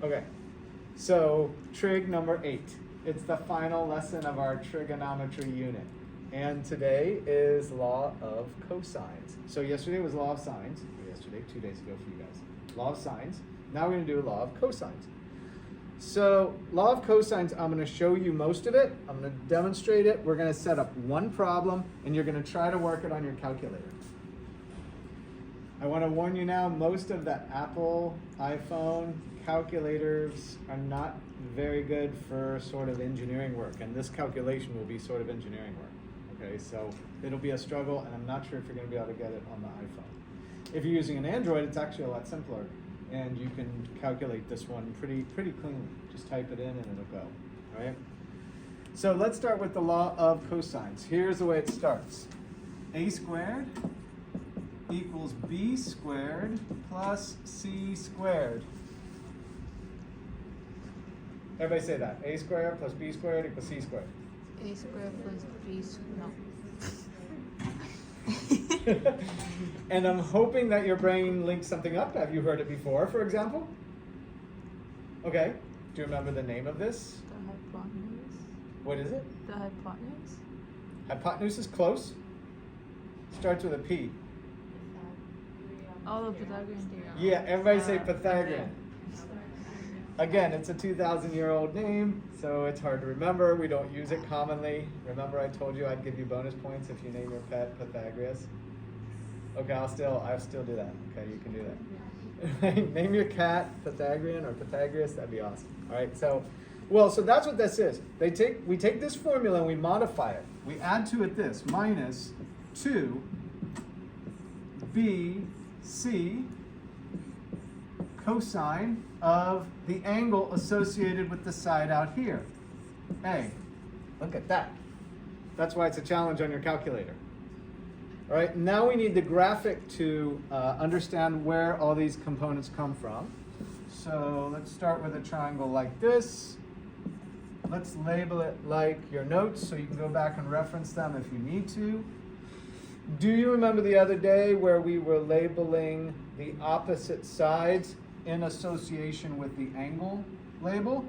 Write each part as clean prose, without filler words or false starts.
Okay, so trig number 8. It's the final lesson of our trigonometry unit. And today is law of cosines. So yesterday was law of sines. Yesterday, 2 days ago for you guys. Law of sines. Now we're going to do law of cosines. So law of cosines, I'm going to show you most of it. I'm going to demonstrate it. We're going to set up one problem, and you're going to try to work it on your calculator. I want to warn you now, most of the Apple iPhone calculators are not very good for sort of engineering work, and this calculation will be sort of engineering work. Okay, so it'll be a struggle, and I'm not sure if you're going to be able to get it on the iPhone. If you're using an Android, it's actually a lot simpler, and you can calculate this one pretty cleanly. Just type it in and it'll go. All right. So let's start with the law of cosines. Here's the way it starts: a squared equals b squared plus c squared. Everybody say that. A squared plus b squared equals c squared. A squared plus b squared. No. And I'm hoping that your brain links something up. Have you heard it before, for example? Okay. Do you remember the name of this? The hypotenuse. What is it? The hypotenuse. Hypotenuse is close. Starts with a P. Oh, the Pythagorean theorem. Yeah, everybody say Pythagorean. Again, it's a 2,000-year-old name, so it's hard to remember. We don't use it commonly. Remember I told you I'd give you bonus points if you name your pet Pythagoras? Okay, I'll still do that. Okay, you can do that. Name your cat Pythagorean or Pythagoras, that'd be awesome. All right, so that's what this is. We take this formula and we modify it. We add to it this, minus 2bc cosine of the angle associated with the side out here, A. Look at that. That's why it's a challenge on your calculator. All right, now we need the graphic to understand where all these components come from. So let's start with a triangle like this. Let's label it like your notes so you can go back and reference them if you need to. Do you remember the other day where we were labeling the opposite sides in association with the angle label?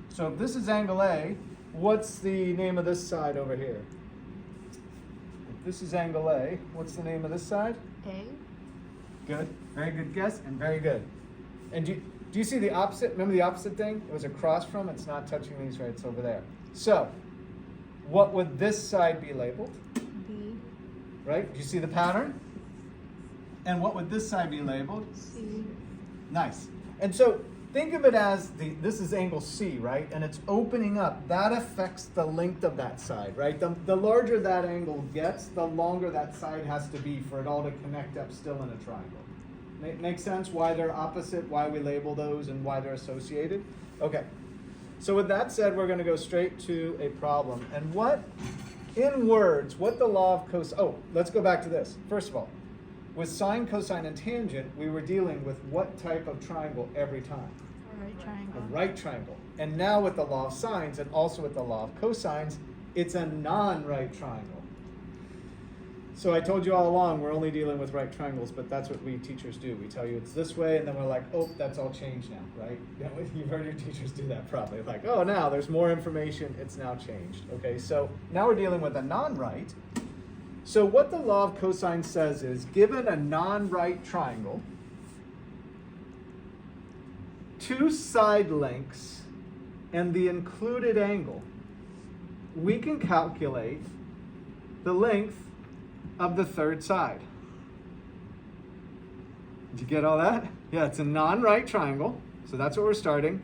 So if this is angle A, what's the name of this side over here? If this is angle A, what's the name of this side? A. Good. Very good guess and very good. And do you see the opposite? Remember the opposite thing? It was across from, it's not touching these right, it's over there. So what would this side be labeled? B. Right? Do you see the pattern? And what would this side be labeled? C. Nice. And so think of it as this is angle C, right? And it's opening up. That affects the length of that side, right? The larger that angle gets, the longer that side has to be for it all to connect up still in a triangle. Make sense why they're opposite, why we label those, and why they're associated? Okay. So with that said, we're going to go straight to a problem. And what the law of cosine... Oh, let's go back to this. First of all, with sine, cosine, and tangent, we were dealing with what type of triangle every time? A right triangle. A right triangle. And now with the law of sines and also with the law of cosines, it's a non-right triangle. So I told you all along we're only dealing with right triangles, but that's what we teachers do. We tell you it's this way, and then we're like, oh, that's all changed now, right? You've heard your teachers do that probably. Like, oh, now there's more information. It's now changed. Okay, so now we're dealing with a non-right. So what the law of cosine says is, given a non-right triangle, two side lengths and the included angle, we can calculate the length of the third side. Did you get all that? Yeah, it's a non-right triangle, so that's what we're starting.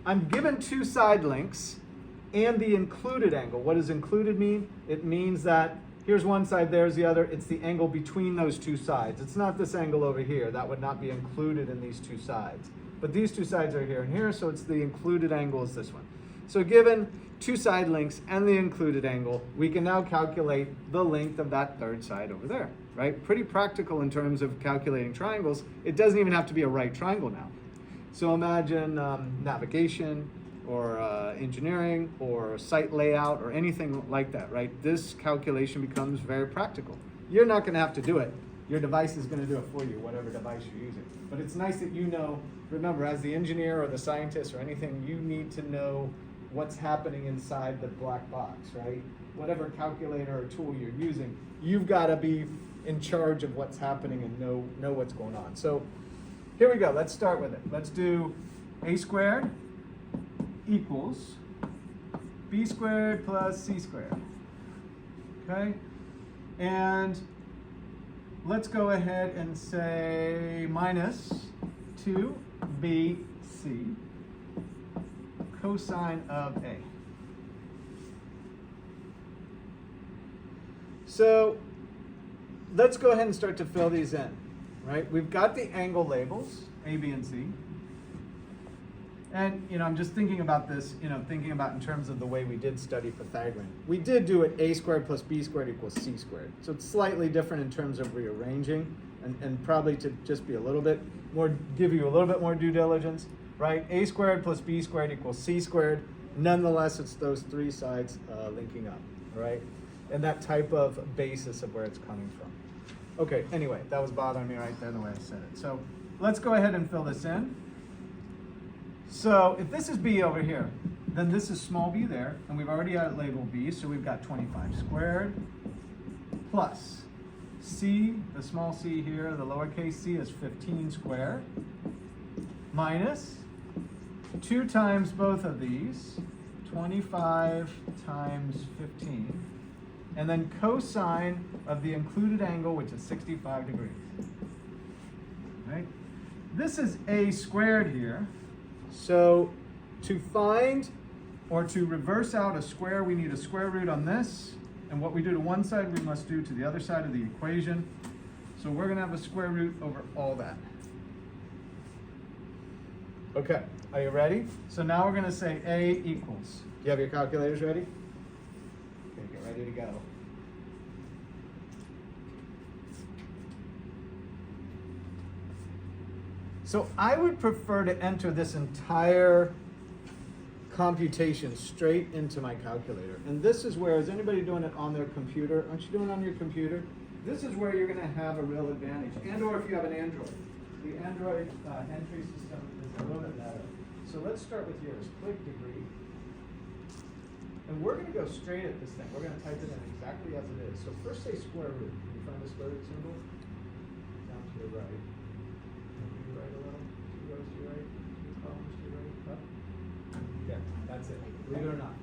I'm given two side lengths and the included angle. What does included mean? It means that here's one side, there's the other. It's the angle between those two sides. It's not this angle over here. That would not be included in these two sides. But these two sides are here and here, so it's the included angle is this one. So given two side lengths and the included angle, we can now calculate the length of that third side over there, right? Pretty practical in terms of calculating triangles. It doesn't even have to be a right triangle now. So imagine navigation, or engineering, or site layout, or anything like that, right? This calculation becomes very practical. You're not going to have to do it, Your device is going to do it for you, whatever device you're using. But it's nice that you know, remember, as the engineer or the scientist or anything, you need to know what's happening inside the black box, right? Whatever calculator or tool you're using, you've got to be in charge of what's happening and know what's going on. So here we go. Let's start with it. Let's do a squared equals b squared plus c squared. Okay? And let's go ahead and say minus 2bc cosine of a. So let's go ahead and start to fill these in, right? We've got the angle labels, A, B, and C. And, I'm just thinking about this, thinking about in terms of the way we did study Pythagorean. We did do it a squared plus b squared equals c squared. So it's slightly different in terms of rearranging and probably to just be a little bit more, give you a little bit more due diligence, right? A squared plus b squared equals c squared. Nonetheless, it's those three sides linking up, right? And that type of basis of where it's coming from. Okay, anyway, that was bothering me right there the way I said it. So let's go ahead and fill this in. So if this is b over here, then this is small b there, and we've already got it labeled b, so we've got 25 squared plus c, the small c here, the lowercase c is 15 squared, minus 2 times both of these, 25 times 15, and then cosine of the included angle, which is 65 degrees. Right? This is a squared here. So to find or to reverse out a square, we need a square root on this. And what we do to one side, we must do to the other side of the equation. So we're going to have a square root over all that. Okay, are you ready? So now we're going to say A equals. Do you have your calculators ready? Okay, get ready to go. So I would prefer to enter this entire computation straight into my calculator. And this is where, is anybody doing it on their computer? Aren't you doing it on your computer? This is where you're going to have a real advantage. And or if you have an Android. The Android entry system is a little bit better. So let's start with yours. Click degree. And we're going to go straight at this thing. We're going to type it in exactly as it is. So first say square root. Can you find the square root symbol? Down to the right. Right a little, 2 rows to your right, 2 columns to your right, up. Yeah, that's it, believe it or not.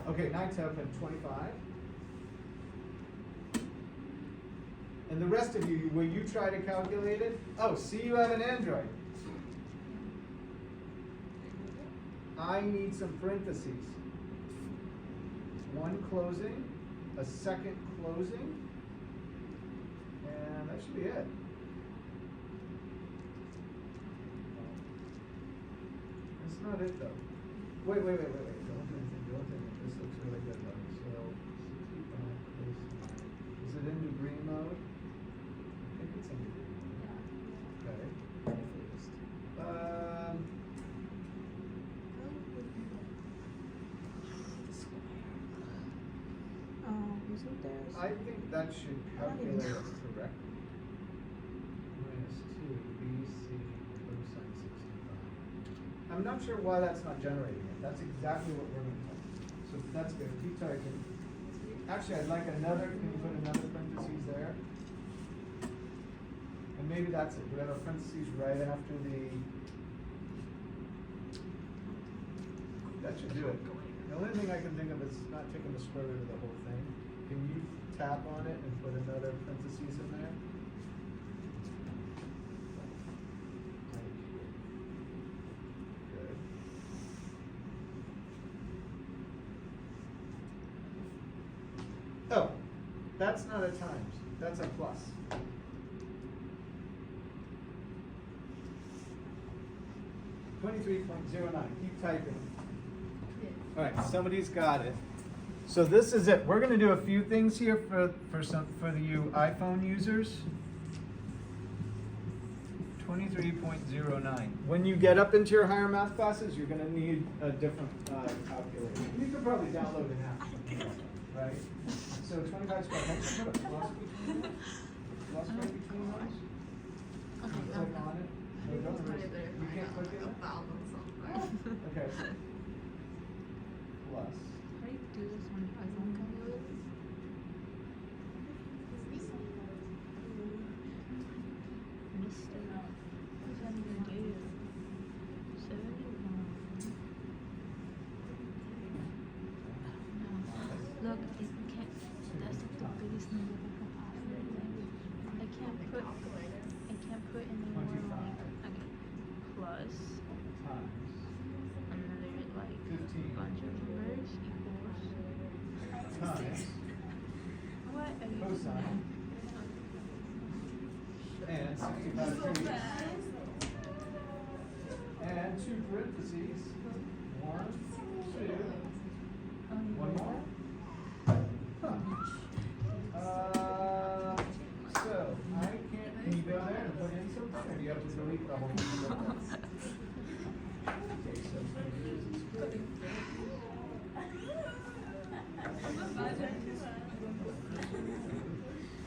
Okay, now type in 25. And the rest of you, will you try to calculate it? Oh, see, you have an Android. I need some parentheses. One closing, a second closing, and that should be it. That's not it though. Wait. Don't do anything. This looks really good though. So 65 cosine. Is it in degree mode? I think it's in degree mode. Okay. Isn't there? I think that should calculate it correctly. Minus 2 BC cosine 65. I'm not sure why that's not generating it. That's exactly what we're going to do. So that's good. Keep typing. Actually, I'd like another. Can you put another parentheses there? And maybe that's it. We have a parentheses right after the. That should do it. The only thing I can think of is not taking the square root of the whole thing. Can you tap on it and put another parentheses in there? Good. Oh, that's not a times. That's a plus. .09. Keep typing. All right, somebody's got it. So this is it. We're going to do a few things here for you iPhone users. 23.09. When you get up into your higher math classes, you're going to need a different calculator. You could probably download an app, right? So 25 squared. plus right between those. Okay, Click on it. No, don't erase it. You can't click it? Okay. Plus. How do you do this on iPhone calculator? Missed it. What's that even do? 71. No. Look, it can't. That's like the biggest number I can possibly think. I can't put any more like. Okay. Plus. Times. Another like 15. bunch of numbers equals. Times. What are you Cosine. doing? And 65 degrees. And two parentheses. 1, 2. One more. Huh. So I can't. Can you go there and put in something, or do you have to delete the whole thing? Okay, so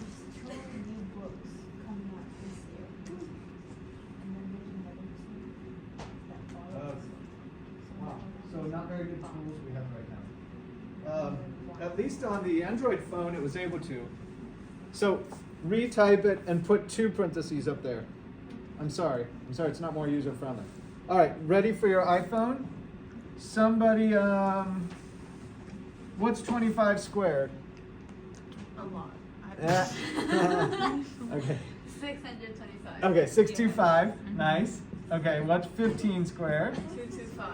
New books coming out this year. And then there's another two that follows. wow. So not very good tools we have right now. At least on the Android phone, it was able to. So retype it and put two parentheses up there. I'm sorry, it's not more user friendly. All right, ready for your iPhone? Somebody, what's 25 squared? A lot. Okay. 625. Okay, 625, nice. Okay, what's 15 squared? 225.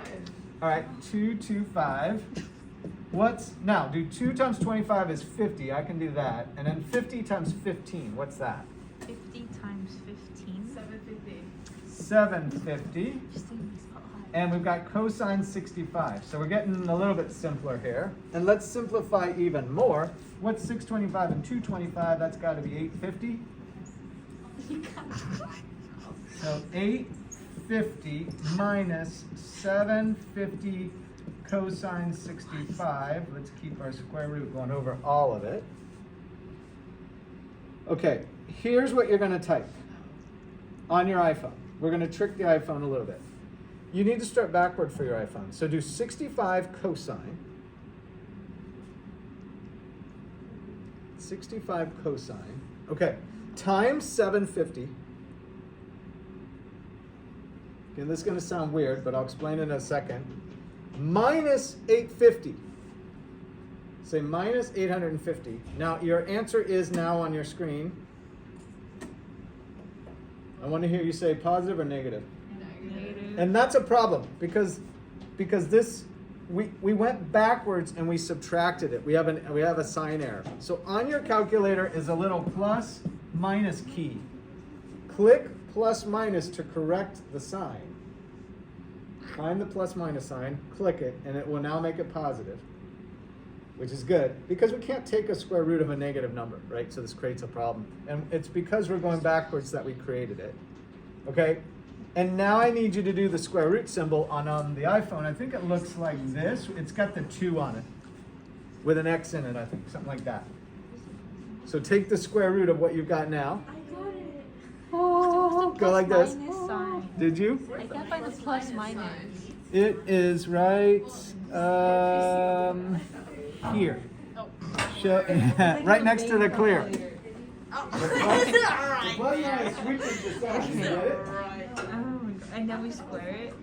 All right, 225. What's, now, do 2 times 25 is 50, I can do that. And then 50 times 15, what's that? 50 times 15. 750. 750. Just think these are high. And we've got cosine 65. So we're getting a little bit simpler here. And let's simplify even more. What's 625 and 225? That's got to be 850. So 850 minus 750 cosine 65. Let's keep our square root going over all of it. Okay, here's what you're going to type on your iPhone. We're going to trick the iPhone a little bit. You need to start backward for your iPhone. So do 65 cosine. 65 cosine. Okay, times 750. Okay, this is going to sound weird, but I'll explain in a second. Minus 850. Say minus 850. Now, your answer is now on your screen. I want to hear you say positive or negative. Negative. And that's a problem because this we went backwards and we subtracted it. We have a sign error. So on your calculator is a little plus minus key. Click plus minus to correct the sign. Find the plus minus sign, click it, and it will now make it positive, which is good because we can't take a square root of a negative number, right? So this creates a problem. And it's because we're going backwards that we created it. Okay? And now I need you to do the square root symbol on the iPhone. I think it looks like this. It's got the 2 on it with an X in it, I think, something like that. So take the square root of what you've got now. I got it. Oh, go like this. Minus sign. Did you? I can't find the plus minus. It is right here. Show, right next to the clear. Oh, The plus minus switches the sign. You get it? Oh my god. And then we square it.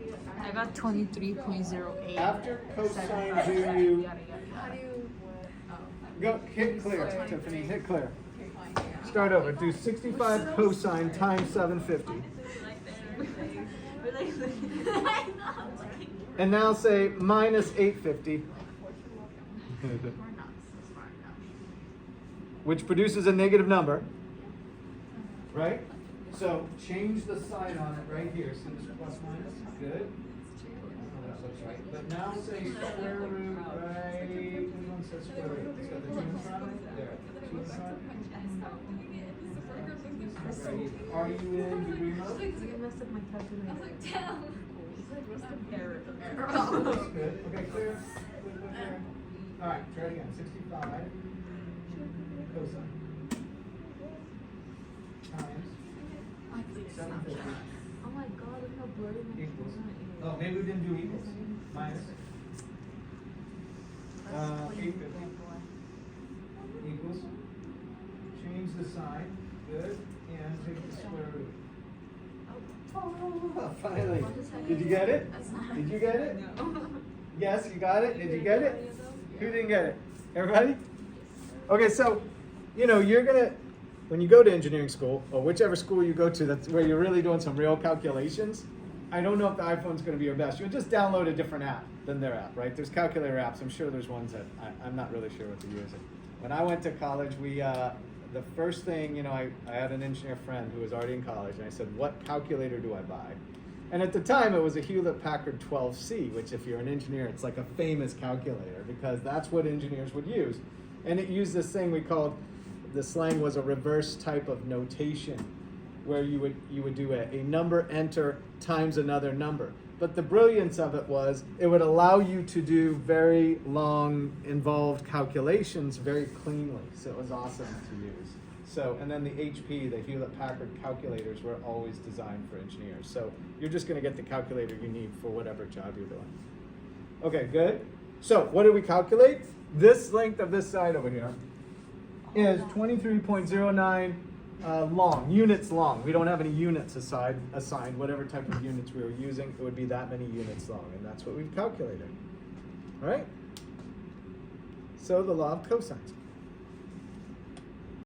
I got 23.08. After cosine, do you Yada, yada, how yada. do you, go hit clear, Tiffany? Hit clear. okay, fine, yeah. Start over. Do 65 cosine times 750. And now say minus 850, We're not so smart now. which produces a negative number, right? So change the sign on it right here. See this plus minus? Good. That looks right. But now say square root right. Which one says square root? It's got the 2 in front. There. 2 in front. Right. Are you in degree mode? I messed up my calculator. Error. Looks good. Okay, clear. Clear. All right, try it again. 65 cosine. 750 Oh my god, look how blurry my equals. camera is. Oh, maybe we didn't do equals. Minus. That's clean, 850 good boy. equals. Change the sign. Good. And take the square root. Oh, finally. Did you get it? That's not. Did you get it? No. Yes, you got it. Did you get it? Who didn't get it? Everybody? Okay, so, you're going to, when you go to engineering school, or whichever school you go to, that's where you're really doing some real calculations. I don't know if the iPhone's going to be your best. You'll just download a different app than their app, right? There's calculator apps. I'm sure there's ones that I'm not really sure what they're using. When I went to college, the first thing, I had an engineer friend who was already in college, and I said, what calculator do I buy? And at the time, it was a Hewlett-Packard 12C, which if you're an engineer, it's like a famous calculator because that's what engineers would use. And it used this thing we called, the slang was a reverse type of notation, where you would do a number enter times another number. But the brilliance of it was it would allow you to do very long, involved calculations very cleanly. So it was awesome to use. So, and then the HP, the Hewlett-Packard calculators were always designed for engineers. So you're just going to get the calculator you need for whatever job you're doing. Okay, good. So what did we calculate? This length of this side over here is 23.09 long, units long. We don't have any units assigned. Whatever type of units we were using, it would be that many units long, and that's what we've calculated. All right? So the law of cosines.